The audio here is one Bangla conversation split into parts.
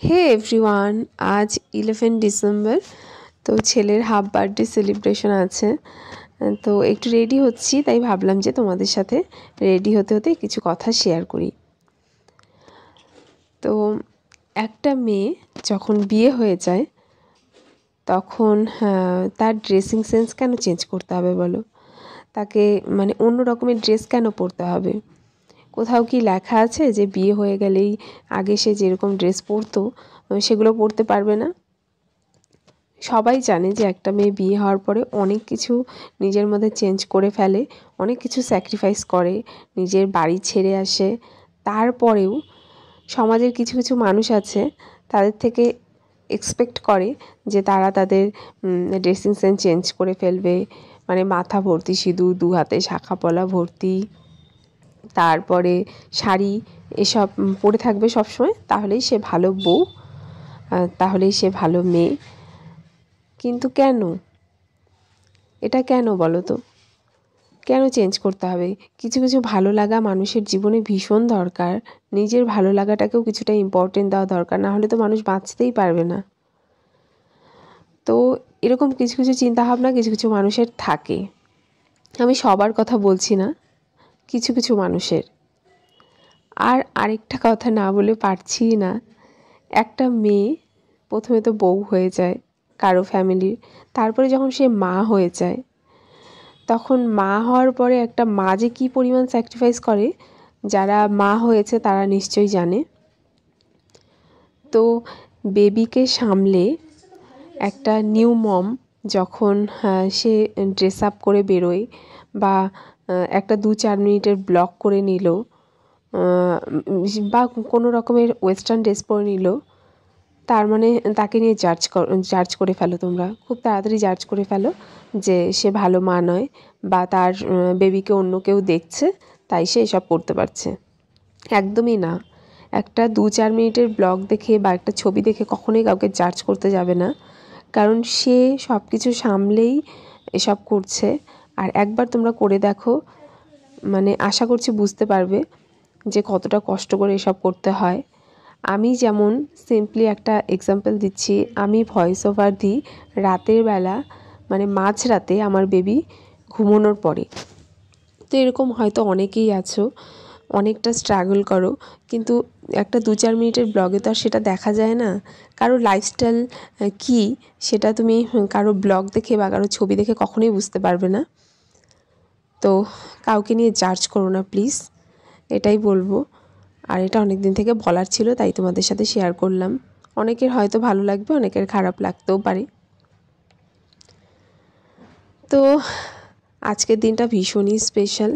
হে এভরিওয়ান, আজ 11 ডিসেম্বর। তো ছেলের হাফ বার্থডে সেলিব্রেশন আছে, তো একটু রেডি হচ্ছি, তাই ভাবলাম যে তোমাদের সাথে রেডি হতে হতে কিছু কথা শেয়ার করি। তো একটা মেয়ে যখন বিয়ে হয়ে যায় তখন তার ড্রেসিং সেন্স কেন চেঞ্জ করতে হবে বলো? তাকে মানে অন্য রকমের ড্রেস কেন পরতে হবে? কোথাও কি লেখা আছে যে বিয়ে হয়ে গেলেই আগে সে যেরকম ড্রেস পরতো সেগুলো পরতে পারবে না? সবাই জানে যে একটা মেয়ে বিয়ে হওয়ার পরে অনেক কিছু নিজের মধ্যে চেঞ্জ করে ফেলে, অনেক কিছু স্যাক্রিফাইস করে, নিজের বাড়ি ছেড়ে আসে। তারপরেও সমাজের কিছু কিছু মানুষ আছে, তাদের থেকে এক্সপেক্ট করে যে তারা তাদের ড্রেসিং সেন্স চেঞ্জ করে ফেলবে, মানে মাথা ভর্তি সিঁদুর, দু হাতে শাঁখা পলা ভর্তি, তারপরে শাড়ি এসব পরে থাকবে সবসময়, তাহলেই সে ভালো বউ, তাহলেই সে ভালো মেয়ে। কিন্তু কেন? এটা কেন বলো তো? কেন চেঞ্জ করতে হবে? কিছু কিছু ভালো লাগা মানুষের জীবনে ভীষণ দরকার। নিজের ভালো লাগাটাকেও কিছুটা ইম্পর্টেন্ট দেওয়া দরকার, না হলে তো মানুষ বাঁচতেই পারবে না। তো এরকম কিছু কিছু চিন্তাভাবনা কিছু কিছু মানুষের থাকে। আমি সবার কথা বলছি না, কিছু কিছু মানুষের। আর আরেকটা কথা না বলে পারছি না, একটা মেয়ে প্রথমে তো বউ হয়ে যায় কারো ফ্যামিলির, তারপরে যখন সে মা হয়ে যায়, তখন মা হওয়ার পরে একটা মা যে কী পরিমাণ স্যাক্রিফাইস করে, যারা মা হয়েছে তারা নিশ্চয়ই জানে। তো বেবিকে সামলে একটা নিউ মম যখন সে ড্রেস আপ করে বেরোয়, বা একটা 2-4 মিনিটের ব্লগ করে নিল, বা কোনো রকমের ওয়েস্টার্ন ড্রেস পরে নিল, তার মানে তাকে নিয়ে জাজ করে ফেলো, তোমরা খুব তাড়াতাড়ি জাজ করে ফেলো যে সে ভালো মা নয়, বা তার বেবিকে অন্য কেউ দেখছে তাই সে এসব করতে পারছে। একদমই না। একটা 2-4 মিনিটের ব্লগ দেখে বা একটা ছবি দেখে কখনোই কাউকে জাজ করতে যাবে না, কারণ সে সব কিছু সামলেই এসব করছে। আর একবার তোমরা করে দেখো, মানে আশা করছি বুঝতে পারবে যে কতটা কষ্ট করে এসব করতে হয়। আমি যেমন সিম্পলি একটা এক্সাম্পল দিচ্ছি, আমি ভয়েস ওভার দিই রাতের বেলা, মানে মাঝরাতে আমার বেবি ঘুমানোর পরে। তো এরকম হয়তো অনেকেই আছো, অনেকটা স্ট্রাগল করো, কিন্তু একটা 2-4 মিনিটের ব্লগে তো আর সেটা দেখা যায় না। কারো লাইফস্টাইল কী সেটা তুমি কারো ব্লগ দেখে বা কারো ছবি দেখে কখনোই বুঝতে পারবে না। তো কাউকে নিয়ে জাজ করো না প্লিজ, এটাই বলবো। আর এটা অনেক দিন থেকে বলার ছিল, তাই তোমাদের সাথে শেয়ার করলাম। অনেকের হয়তো ভালো লাগবে, অনেকের খারাপ লাগতেও পারে। তো আজকের দিনটা ভীষণই স্পেশাল,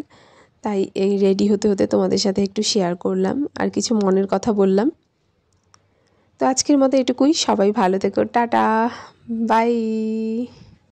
তাই এই রেডি হতে হতে তোমাদের সাথে একটু শেয়ার করলাম আর কিছু মনের কথা বললাম। তো আজকের মতো এটুকুই। সবাই ভালো থেকো, টাটা, বাই।